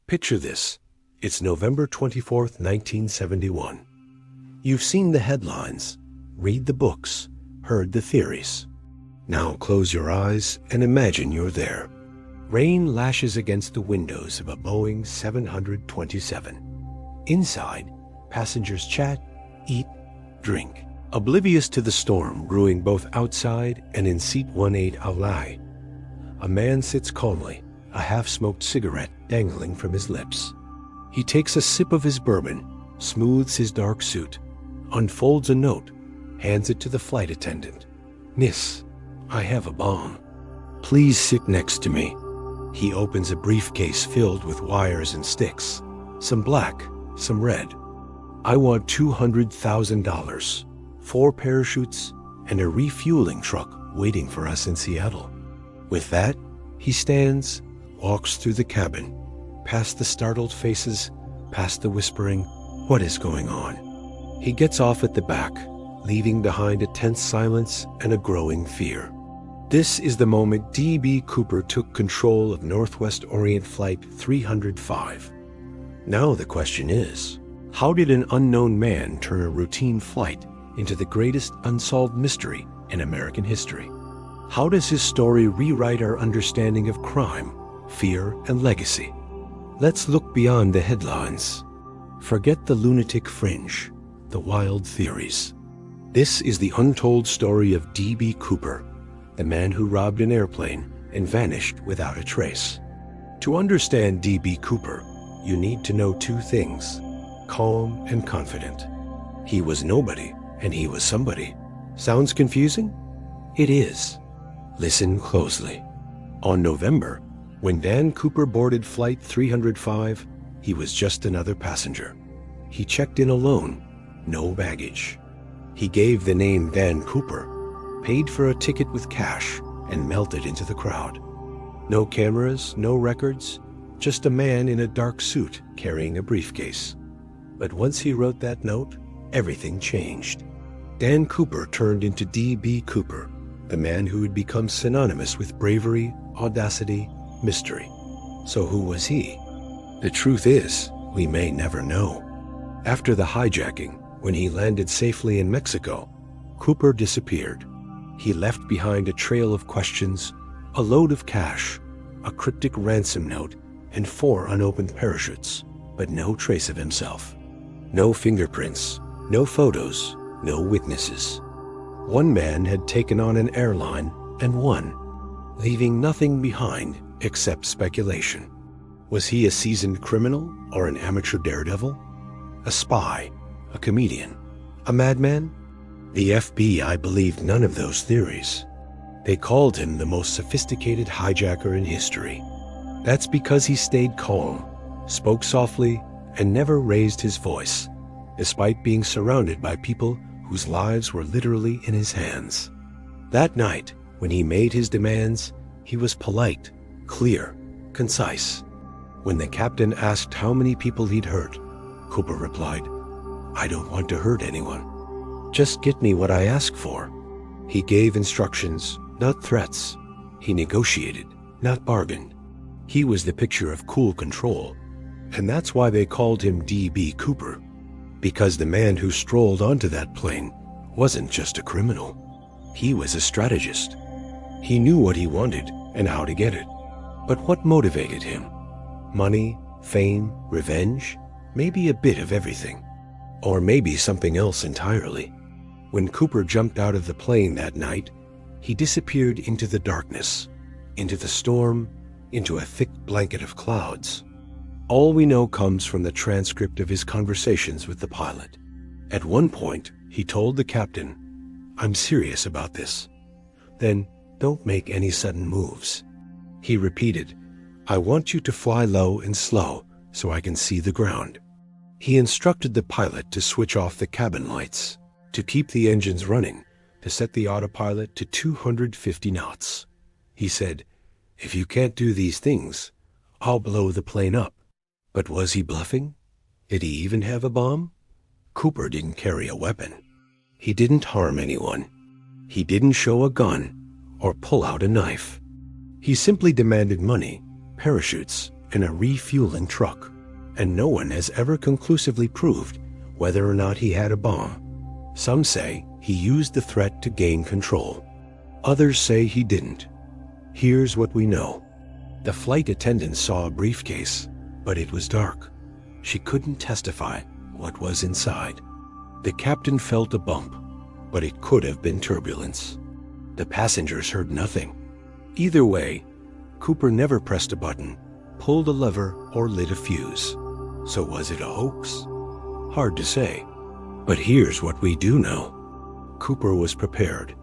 Picture this. It's November 24th, 1971. You've seen the headlines, read the books, heard the theories. Now close your eyes and imagine you're there. Rain lashes against the windows of a Boeing 727. Inside, passengers chat, eat, drink, oblivious to the storm brewing both outside and in seat 18 Aulai. A man sits calmly, a half-smoked cigarette dangling from his lips. He takes a sip of his bourbon, smooths his dark suit, unfolds a note, hands it to the flight attendant. "Miss, I have a bomb. Please sit next to me." He opens a briefcase filled with wires and sticks, some black, some red. "I want $200,000, 4 parachutes, and a refueling truck waiting for us in Seattle." With that, he stands, walks through the cabin, past the startled faces, past the whispering, "What is going on?" He gets off at the back, leaving behind a tense silence and a growing fear. This is the moment D.B. Cooper took control of Northwest Orient Flight 305. Now the question is, how did an unknown man turn a routine flight into the greatest unsolved mystery in American history? How does his story rewrite our understanding of crime, fear, and legacy? Let's look beyond the headlines. Forget the lunatic fringe, the wild theories. This is the untold story of D.B. Cooper, the man who robbed an airplane and vanished without a trace. To understand D.B. Cooper, you need to know 2 things: calm and confident. He was nobody, and he was somebody. Sounds confusing? It is. Listen closely. On November, when Dan Cooper boarded Flight 305, he was just another passenger. He checked in alone, no baggage. He gave the name Dan Cooper, paid for a ticket with cash, and melted into the crowd. No cameras, no records, just a man in a dark suit carrying a briefcase. But once he wrote that note, everything changed. Dan Cooper turned into D.B. Cooper, the man who had become synonymous with bravery, audacity, mystery. So who was he? The truth is, we may never know. After the hijacking, when he landed safely in Mexico, Cooper disappeared. He left behind a trail of questions, a load of cash, a cryptic ransom note, and 4 unopened parachutes, but no trace of himself. No fingerprints, no photos, no witnesses. One man had taken on an airline and won, leaving nothing behind except speculation. Was he a seasoned criminal or an amateur daredevil? A spy, a comedian, a madman? The FBI believed none of those theories. They called him the most sophisticated hijacker in history. That's because he stayed calm, spoke softly, and never raised his voice, despite being surrounded by people whose lives were literally in his hands. That night, when he made his demands, he was polite, clear, concise. When the captain asked how many people he'd hurt, Cooper replied, "I don't want to hurt anyone. Just get me what I ask for." He gave instructions, not threats. He negotiated, not bargained. He was the picture of cool control, and that's why they called him D.B. Cooper. Because the man who strolled onto that plane wasn't just a criminal. He was a strategist. He knew what he wanted and how to get it. But what motivated him? Money, fame, revenge? Maybe a bit of everything. Or maybe something else entirely. When Cooper jumped out of the plane that night, he disappeared into the darkness, into the storm, into a thick blanket of clouds. All we know comes from the transcript of his conversations with the pilot. At one point, he told the captain, "I'm serious about this." Then, "Don't make any sudden moves." He repeated, "I want you to fly low and slow so I can see the ground." He instructed the pilot to switch off the cabin lights, to keep the engines running, to set the autopilot to 250 knots. He said, "If you can't do these things, I'll blow the plane up." But was he bluffing? Did he even have a bomb? Cooper didn't carry a weapon. He didn't harm anyone. He didn't show a gun or pull out a knife. He simply demanded money, parachutes, in a refueling truck, and no one has ever conclusively proved whether or not he had a bomb. Some say he used the threat to gain control. Others say he didn't. Here's what we know. The flight attendant saw a briefcase, but it was dark. She couldn't testify what was inside. The captain felt a bump, but it could have been turbulence. The passengers heard nothing. Either way, Cooper never pressed a button, pulled a lever, or lit a fuse. So was it a hoax? Hard to say. But here's what we do know. Cooper was prepared.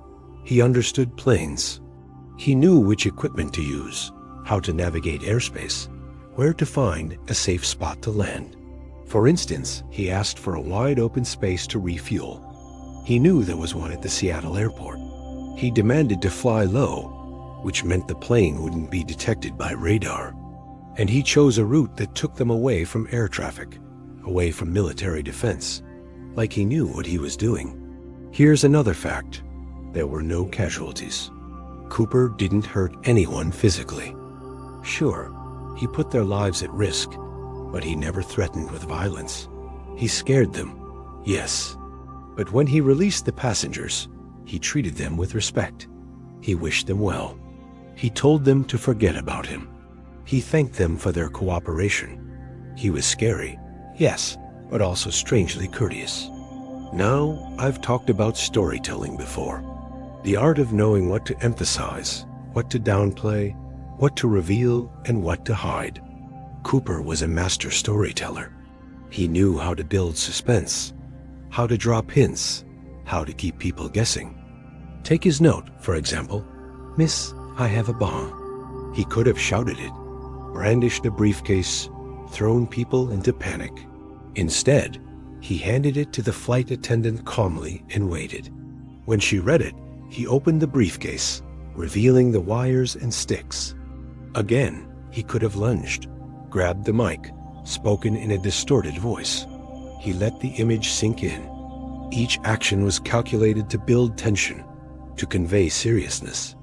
He understood planes. He knew which equipment to use, how to navigate airspace, where to find a safe spot to land. For instance, he asked for a wide open space to refuel. He knew there was one at the Seattle airport. He demanded to fly low, which meant the plane wouldn't be detected by radar. And he chose a route that took them away from air traffic, away from military defense, like he knew what he was doing. Here's another fact. There were no casualties. Cooper didn't hurt anyone physically. Sure, he put their lives at risk, but he never threatened with violence. He scared them, yes. But when he released the passengers, he treated them with respect. He wished them well. He told them to forget about him. He thanked them for their cooperation. He was scary, yes, but also strangely courteous. Now, I've talked about storytelling before. The art of knowing what to emphasize, what to downplay, what to reveal, and what to hide. Cooper was a master storyteller. He knew how to build suspense, how to drop hints, how to keep people guessing. Take his note, for example. "Miss, I have a bomb." He could have shouted it, brandished a briefcase, thrown people into panic. Instead, he handed it to the flight attendant calmly and waited. When she read it, he opened the briefcase, revealing the wires and sticks. Again, he could have lunged, grabbed the mic, spoken in a distorted voice. He let the image sink in. Each action was calculated to build tension, to convey seriousness.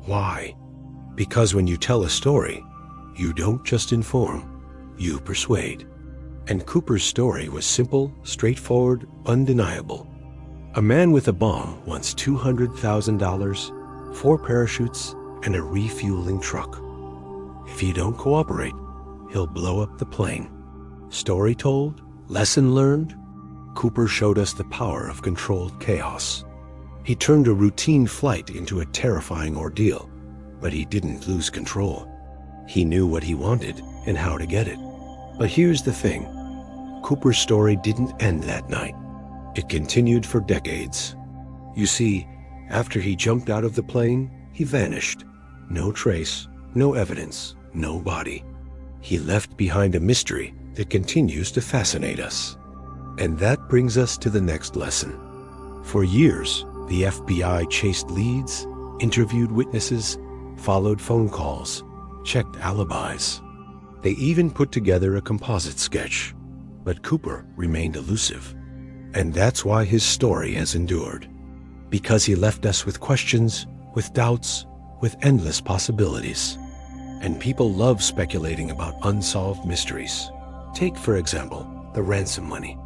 Why? Because when you tell a story, you don't just inform, you persuade. And Cooper's story was simple, straightforward, undeniable. A man with a bomb wants $200,000, 4 parachutes, and a refueling truck. If you don't cooperate, he'll blow up the plane. Story told? Lesson learned? Cooper showed us the power of controlled chaos. He turned a routine flight into a terrifying ordeal, but he didn't lose control. He knew what he wanted and how to get it. But here's the thing. Cooper's story didn't end that night. It continued for decades. You see, after he jumped out of the plane, he vanished. No trace, no evidence, no body. He left behind a mystery that continues to fascinate us. And that brings us to the next lesson. For years, the FBI chased leads, interviewed witnesses, followed phone calls, checked alibis. They even put together a composite sketch. But Cooper remained elusive. And that's why his story has endured. Because he left us with questions, with doubts, with endless possibilities. And people love speculating about unsolved mysteries. Take, for example, the ransom money.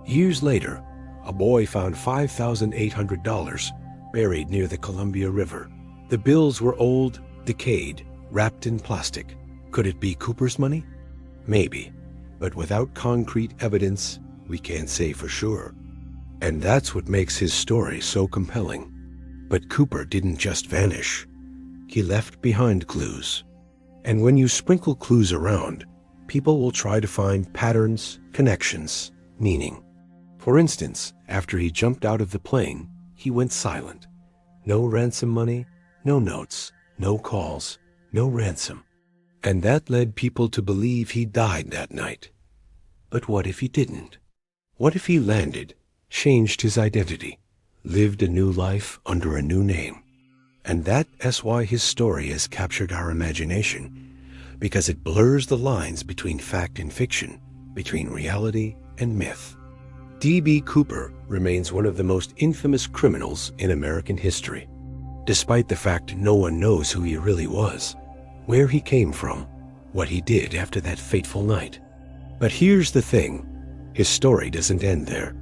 Years later, a boy found $5,800 buried near the Columbia River. The bills were old, decayed, wrapped in plastic. Could it be Cooper's money? Maybe, but without concrete evidence, we can't say for sure. And that's what makes his story so compelling. But Cooper didn't just vanish. He left behind clues. And when you sprinkle clues around, people will try to find patterns, connections, meaning. For instance, after he jumped out of the plane, he went silent. No ransom money, no notes, no calls, no ransom. And that led people to believe he died that night. But what if he didn't? What if he landed, changed his identity, lived a new life under a new name? And that's why his story has captured our imagination, because it blurs the lines between fact and fiction, between reality and myth. D.B. Cooper remains one of the most infamous criminals in American history, despite the fact no one knows who he really was, where he came from, what he did after that fateful night. But here's the thing, his story doesn't end there.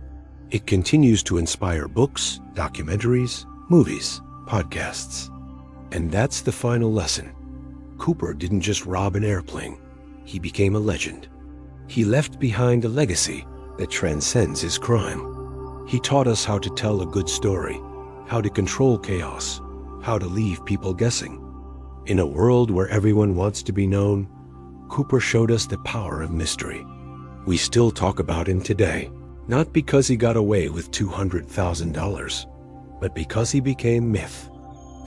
It continues to inspire books, documentaries, movies, podcasts. And that's the final lesson. Cooper didn't just rob an airplane, he became a legend. He left behind a legacy that transcends his crime. He taught us how to tell a good story, how to control chaos, how to leave people guessing. In a world where everyone wants to be known, Cooper showed us the power of mystery. We still talk about him today, not because he got away with $200,000, but because he became myth.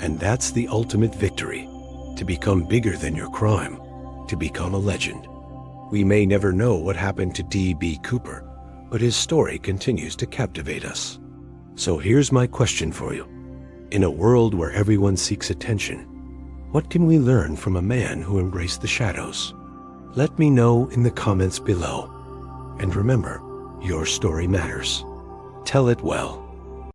And that's the ultimate victory, to become bigger than your crime, to become a legend. We may never know what happened to D.B. Cooper, but his story continues to captivate us. So here's my question for you. In a world where everyone seeks attention, what can we learn from a man who embraced the shadows? Let me know in the comments below. And remember, your story matters. Tell it well.